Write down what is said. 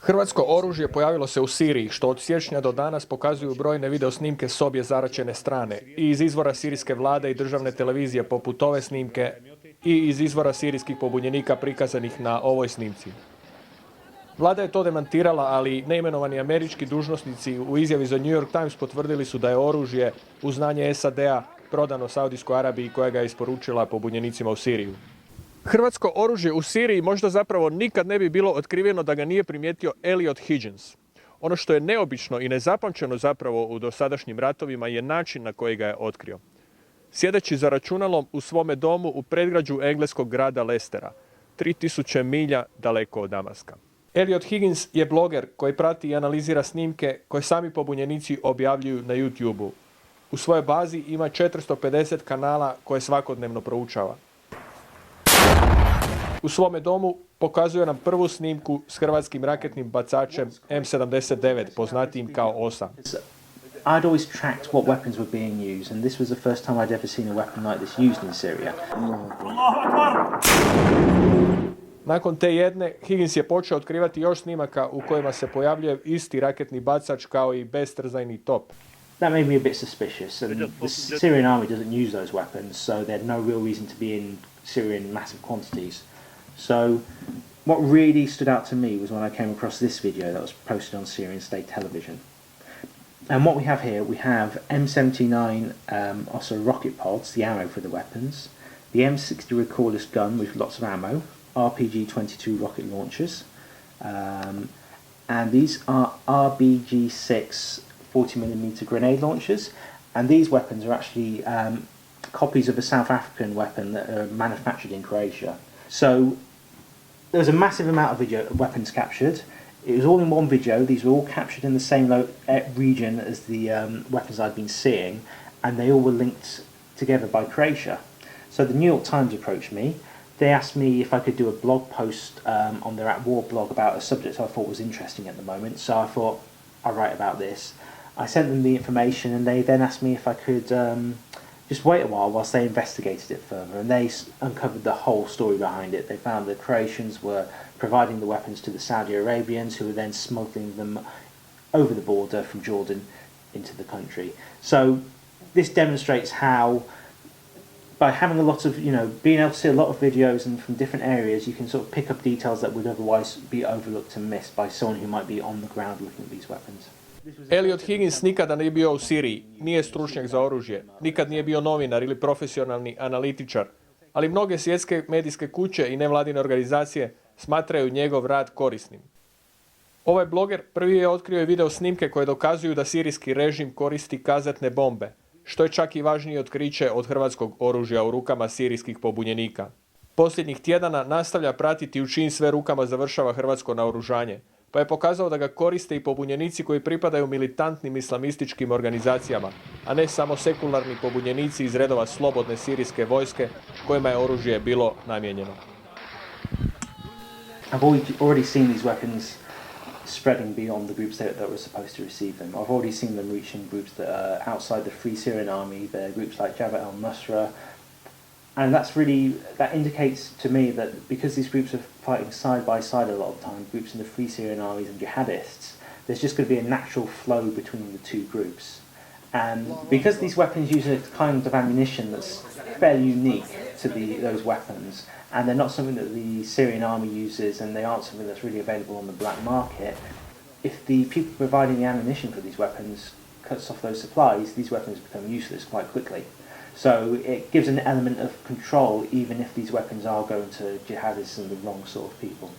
Hrvatsko oružje pojavilo se u Siriji, što od siječnja do danas pokazuju brojne video snimke s obje zaraćene strane, i iz izvora sirijske vlade i državne televizije poput ove snimke i iz izvora sirijskih pobunjenika prikazanih na ovoj snimci. Vlada je to demantirala, ali neimenovani američki dužnosnici u izjavi za New York Times potvrdili su da je oružje u znanje SAD-a prodano Saudijskoj Arabiji koja ga je isporučila pobunjenicima u Siriju. Hrvatsko oružje u Siriji možda zapravo nikad ne bi bilo otkriveno da ga nije primijetio Eliot Higgins. Ono što je neobično i nezapamćeno zapravo u dosadašnjim ratovima je način na koji ga je otkrio. Sjedeći za računalom u svome domu u predgrađu engleskog grada Leicestera, 3000 milja daleko od Damaska. Eliot Higgins je bloger koji prati i analizira snimke koje sami pobunjenici objavljuju na YouTube-u. U svojoj bazi ima 450 kanala koje svakodnevno proučava. U svome domu pokazuje nam prvu snimku s hrvatskim raketnim bacačem M79, poznatijim kao Osa. I'd always tracked what weapons were being used, and this was the first time I'd ever seen a weapon like this used in Syria. Nakon te jedne, Higgins je počeo otkrivati još snimaka u kojima se pojavljuje isti raketni bacač kao i bestrzajni top. That made me a bit suspicious, and the Syrian army doesn't use those weapons, so they had no real reason to be in Syria in massive quantities. So what really stood out to me was when I came across this video that was posted on Syrian state television. And what we have here, we have M79 also rocket pods, the ammo for the weapons, the M60 recordless gun with lots of ammo, RPG-22 rocket launchers, and these are RBG-6 40mm grenade launchers, and these weapons are actually copies of a South African weapon that are manufactured in Croatia. So there was a massive amount of weapons captured. It was all in one video. These were all captured in the same region as the weapons I'd been seeing, and they all were linked together by Croatia. So the New York Times approached me. They asked me if I could do a blog post on their At War blog about a subject I thought was interesting at the moment. So I thought, I'll write about this. I sent them the information, and they then asked me if I could just wait a while whilst they investigated it further, and they uncovered the whole story behind it. They found the Croatians were providing the weapons to the Saudi Arabians, who were then smuggling them over the border from Jordan into the country. So this demonstrates how, by having a lot of, being able to see a lot of videos and from different areas, you can sort of pick up details that would otherwise be overlooked and missed by someone who might be on the ground looking at these weapons. Eliot Higgins nikada nije bio u Siriji, nije stručnjak za oružje, nikad nije bio novinar ili profesionalni analitičar, ali mnoge svjetske medijske kuće i nevladine organizacije smatraju njegov rad korisnim. Ovaj bloger prvi je otkrio i video snimke koje dokazuju da sirijski režim koristi kazetne bombe, što je čak i važnije otkriće od hrvatskog oružja u rukama sirijskih pobunjenika. Posljednjih tjedana nastavlja pratiti u čijim sve rukama završava hrvatsko naoružanje, pa je pokazao da ga koriste i pobunjenici koji pripadaju militantnim islamističkim organizacijama, a ne samo sekularni pobunjenici iz redova slobodne sirijske vojske kojima je oružje bilo namijenjeno. I've already seen these weapons spreading beyond the groups that were supposed to receive them. I've already seen them reaching groups that are outside the Free Syrian Army. They're groups like Jabhat al-Nusra. And that indicates to me that because these groups are fighting side by side a lot of the time, groups in the Free Syrian armies and jihadists, there's just going to be a natural flow between the two groups. And because these weapons use a kind of ammunition that's fairly unique to those weapons, and they're not something that the Syrian army uses, and they aren't something that's really available on the black market, if the people providing the ammunition for these weapons cuts off those supplies, these weapons become useless quite quickly. So it gives an element of control even if these weapons are going to jihadists and the wrong sort of people.